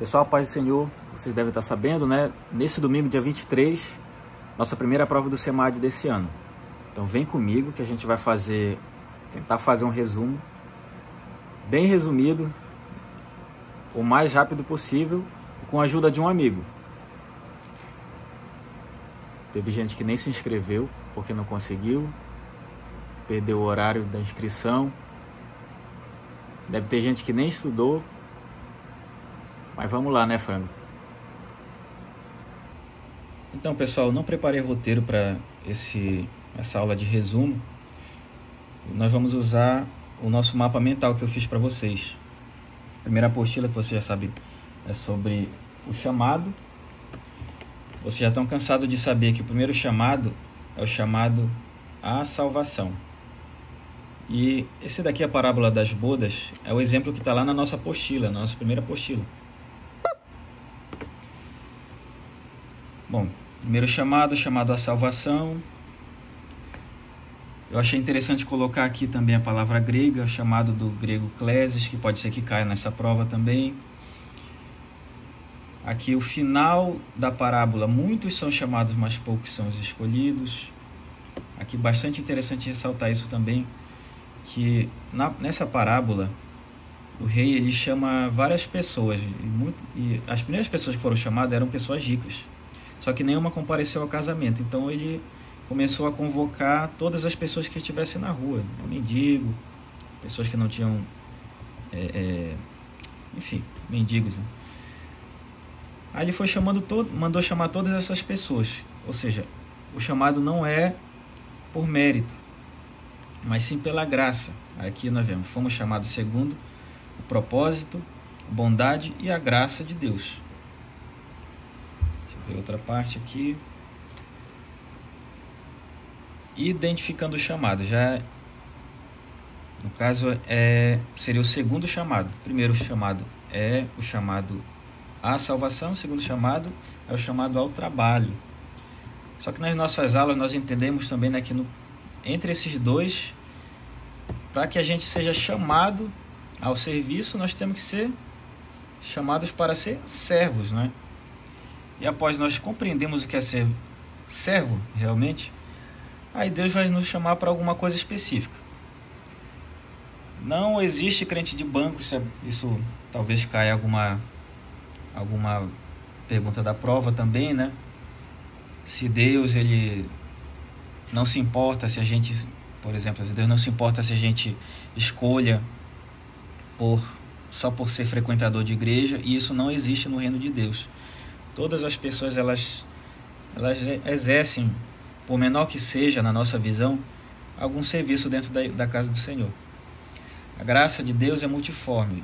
Pessoal, paz do Senhor, vocês devem estar sabendo, né? Nesse domingo, dia 23, nossa primeira prova do SEMAD desse ano. Então vem comigo que a gente vai tentar fazer um resumo bem resumido, o mais rápido possível, com a ajuda de um amigo. Teve gente que nem se inscreveu porque não conseguiu, perdeu o horário da inscrição. Deve ter gente que nem estudou. Mas vamos lá, né, Frango? Então, pessoal, não preparei roteiro para essa aula de resumo. Nós vamos usar o nosso mapa mental que eu fiz para vocês. A primeira apostila, que você já sabe, é sobre o chamado. Vocês já estão cansados de saber que o primeiro chamado é o chamado à salvação. E esse daqui, a parábola das bodas, é o exemplo que está lá na nossa apostila, na nossa primeira apostila. Bom, primeiro chamado à salvação. Eu achei interessante colocar aqui também a palavra grega, chamado do grego klesis, que pode ser que caia nessa prova também. Aqui o final da parábola, muitos são chamados, mas poucos são os escolhidos. Aqui bastante interessante ressaltar isso também, que nessa parábola o rei ele chama várias pessoas, e as primeiras pessoas que foram chamadas eram pessoas ricas. Só que nenhuma compareceu ao casamento. Então ele começou a convocar todas as pessoas que estivessem na rua. Mendigo, pessoas que não tinham... enfim, mendigos. Né? Aí ele foi mandou chamar todas essas pessoas. Ou seja, o chamado não é por mérito, mas sim pela graça. Aqui nós vemos, fomos chamados segundo o propósito, a bondade e a graça de Deus. Outra parte aqui, identificando o chamado. Já no caso seria o segundo chamado. O primeiro chamado é o chamado à salvação, o segundo chamado é o chamado ao trabalho. Só que nas nossas aulas nós entendemos também, né, que entre esses dois, para que a gente seja chamado ao serviço, nós temos que ser chamados para ser servos, né? E após nós compreendermos o que é ser servo, realmente, aí Deus vai nos chamar para alguma coisa específica. Não existe crente de banco, isso talvez caia alguma pergunta da prova também, né? Se Deus ele não se importa se a gente, por exemplo, se Deus não se importa se a gente escolha só por ser frequentador de igreja, e isso não existe no reino de Deus. Todas as pessoas elas exercem, por menor que seja na nossa visão, algum serviço dentro da casa do Senhor. A graça de Deus é multiforme.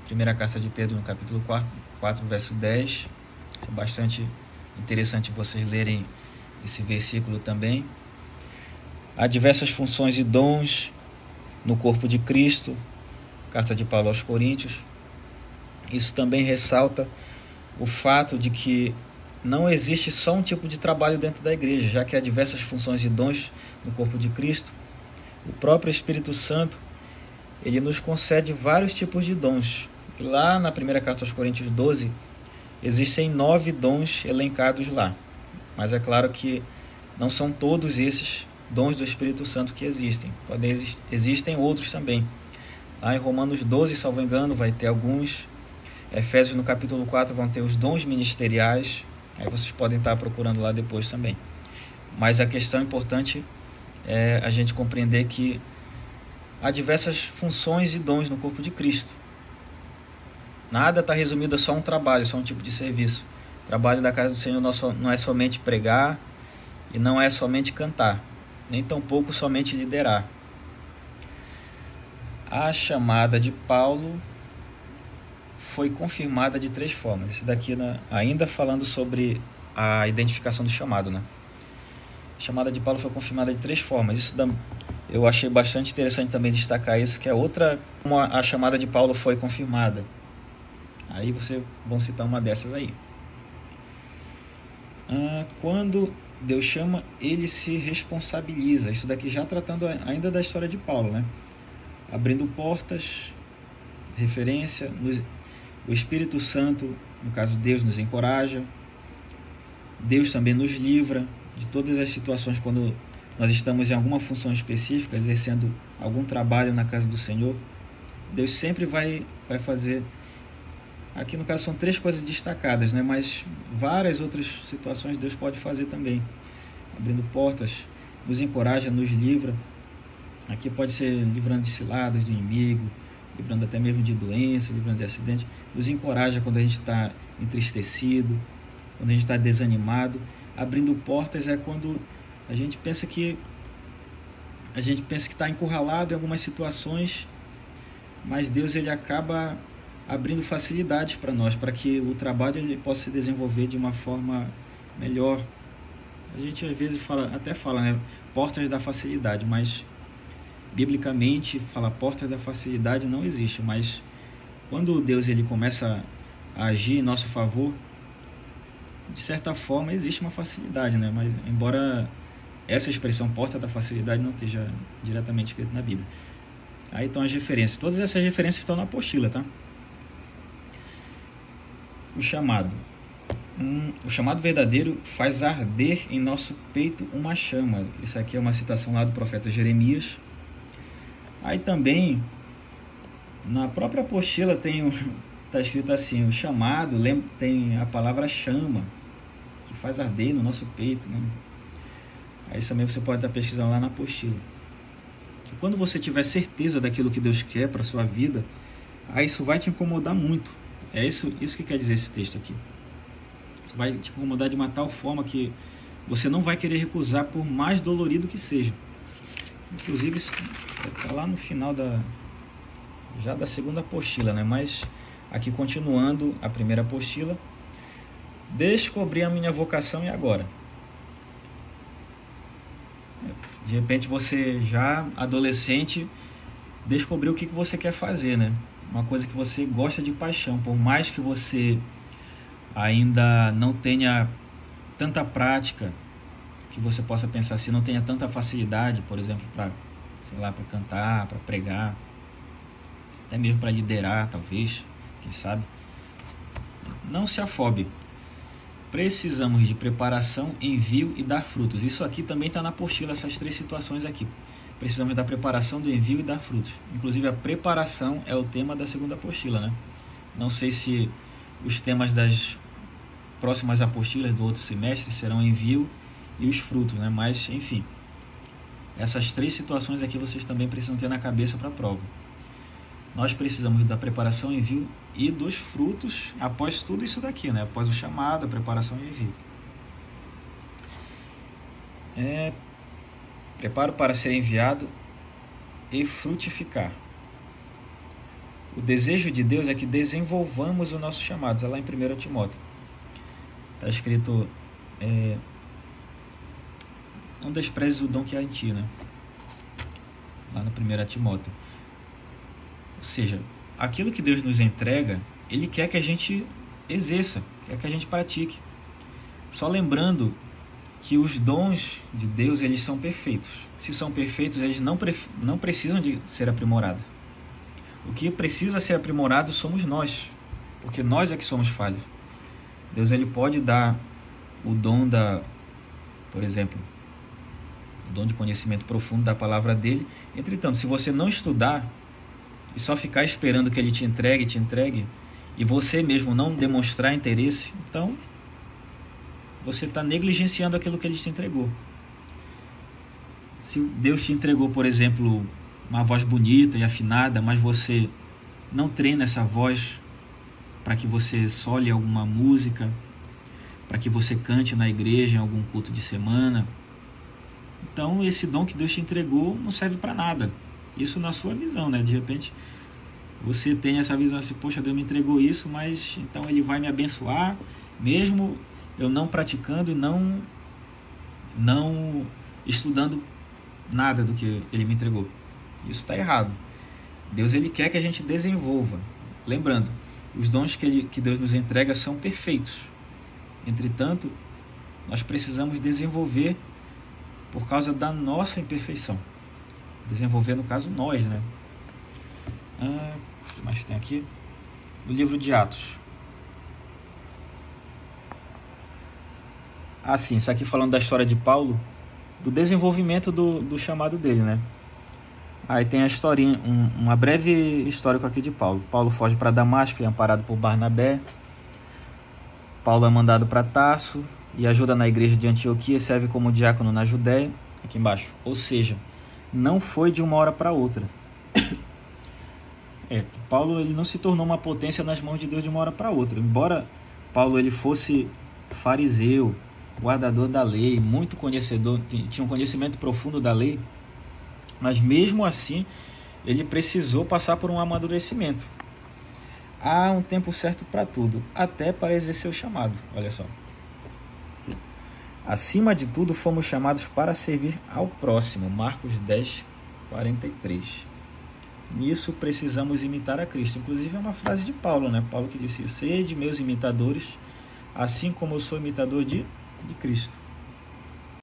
Primeira carta de Pedro, no capítulo 4, verso 10. É bastante interessante vocês lerem esse versículo também. Há diversas funções e dons no corpo de Cristo. Carta de Paulo aos Coríntios. Isso também ressalta o fato de que não existe só um tipo de trabalho dentro da igreja, já que há diversas funções e dons no corpo de Cristo. O próprio Espírito Santo, ele nos concede vários tipos de dons. E lá na primeira carta aos Coríntios 12, existem 9 dons elencados lá. Mas é claro que não são todos esses dons do Espírito Santo que existem. Existem outros também. Lá em Romanos 12, salvo engano, vai ter alguns. Efésios no capítulo 4 vão ter os dons ministeriais. Aí vocês podem estar procurando lá depois também. Mas a questão importante é a gente compreender que há diversas funções e dons no corpo de Cristo. Nada está resumido a só um trabalho, só um tipo de serviço. O trabalho da casa do Senhor não é somente pregar e não é somente cantar, nem tampouco somente liderar. A chamada de Paulo foi confirmada de 3 formas. Isso daqui, né, ainda falando sobre a identificação do chamado, né? A chamada de Paulo foi confirmada de 3 formas. Eu achei bastante interessante também destacar isso, que é outra como a chamada de Paulo foi confirmada. Aí vocês vão citar uma dessas aí. Quando Deus chama, ele se responsabiliza. Isso daqui já tratando ainda da história de Paulo, né? Abrindo portas, referência, O Espírito Santo, no caso Deus, nos encoraja. Deus também nos livra de todas as situações quando nós estamos em alguma função específica, exercendo algum trabalho na casa do Senhor. Deus sempre vai fazer. Aqui no caso são 3 coisas destacadas, né? Mas várias outras situações Deus pode fazer também. Abrindo portas, nos encoraja, nos livra. Aqui pode ser livrando de ciladas do inimigo, livrando até mesmo de doença, livrando de acidente. Nos encoraja quando a gente está entristecido, quando a gente está desanimado. Abrindo portas é quando a gente pensa que está encurralado em algumas situações, mas Deus ele acaba abrindo facilidades para nós, para que o trabalho ele possa se desenvolver de uma forma melhor. A gente às vezes fala, né, portas da facilidade, mas biblicamente falar portas da facilidade não existe. Mas quando Deus ele começa a agir em nosso favor, de certa forma existe uma facilidade, né? Mas embora essa expressão porta da facilidade não esteja diretamente escrita na Bíblia. Aí estão as referências. Todas essas referências estão na apostila, tá? O chamado. O chamado verdadeiro faz arder em nosso peito uma chama. Isso aqui é uma citação lá do profeta Jeremias. Aí também, na própria apostila está escrito assim, o chamado tem a palavra chama, que faz arder no nosso peito, né? Aí isso também você pode estar pesquisando lá na apostila. Que quando você tiver certeza daquilo que Deus quer para a sua vida, aí isso vai te incomodar muito. É isso que quer dizer esse texto aqui. Isso vai te incomodar de uma tal forma que você não vai querer recusar, por mais dolorido que seja. Inclusive isso está lá no final da segunda apostila, né? Mas aqui continuando a primeira apostila, descobri a minha vocação e agora. De repente você já adolescente descobriu o que você quer fazer, né? Uma coisa que você gosta de paixão, por mais que você ainda não tenha tanta prática, que você possa pensar assim, não tenha tanta facilidade, por exemplo, para cantar, para pregar, até mesmo para liderar, talvez, quem sabe. Não se afobe. Precisamos de preparação, envio e dar frutos. Isso aqui também está na apostila, essas 3 situações aqui. Precisamos da preparação, do envio e dar frutos. Inclusive a preparação é o tema da segunda apostila, né? Não sei se os temas das próximas apostilas do outro semestre serão envio e os frutos, né? Mas, enfim, essas 3 situações aqui vocês também precisam ter na cabeça para a prova. Nós precisamos da preparação, envio e dos frutos após tudo isso daqui, né? Após o chamado, a preparação e envio. Preparo para ser enviado e frutificar. O desejo de Deus é que desenvolvamos o nosso chamado. Está lá em 1 Timóteo. Está escrito, não desprezes o dom que há em ti, né? Lá no 1 Timóteo. Ou seja, aquilo que Deus nos entrega, Ele quer que a gente exerça, quer que a gente pratique. Só lembrando que os dons de Deus, eles são perfeitos. Se são perfeitos, eles não precisam de ser aprimorados. O que precisa ser aprimorado somos nós, porque nós é que somos falhos. Deus ele pode dar o dom por exemplo, o dom de conhecimento profundo da palavra dele. Entretanto, se você não estudar e só ficar esperando que ele te entregue, e você mesmo não demonstrar interesse, então você está negligenciando aquilo que ele te entregou. Se Deus te entregou, por exemplo, uma voz bonita e afinada, mas você não treina essa voz para que você sole alguma música, para que você cante na igreja em algum culto de semana, então esse dom que Deus te entregou não serve para nada. Isso na sua visão, né? De repente você tem essa visão assim, poxa, Deus me entregou isso, mas então ele vai me abençoar, mesmo eu não praticando e não estudando nada do que ele me entregou. Isso está errado. Deus ele quer que a gente desenvolva. Lembrando, os dons que Deus nos entrega são perfeitos. Entretanto, nós precisamos desenvolver por causa da nossa imperfeição. Desenvolver, no caso, nós, né? O que mais tem aqui? do livro de Atos. Assim, isso aqui falando da história de Paulo, do desenvolvimento do chamado dele, né? Aí tem a historinha, uma breve histórico aqui de Paulo. Paulo foge para Damasco, é amparado por Barnabé. Paulo é mandado para Tarso e ajuda na igreja de Antioquia, serve como diácono na Judéia, aqui embaixo. Ou seja, não foi de uma hora para outra. Paulo ele não se tornou uma potência nas mãos de Deus de uma hora para outra. Embora Paulo ele fosse fariseu, guardador da lei, muito conhecedor, tinha um conhecimento profundo da lei, mas mesmo assim ele precisou passar por um amadurecimento. Há um tempo certo para tudo, até para exercer o chamado. Olha só. Acima de tudo, fomos chamados para servir ao próximo. Marcos 10, 43. Nisso precisamos imitar a Cristo. Inclusive é uma frase de Paulo, né? Paulo que disse: sede meus imitadores, assim como eu sou imitador de Cristo.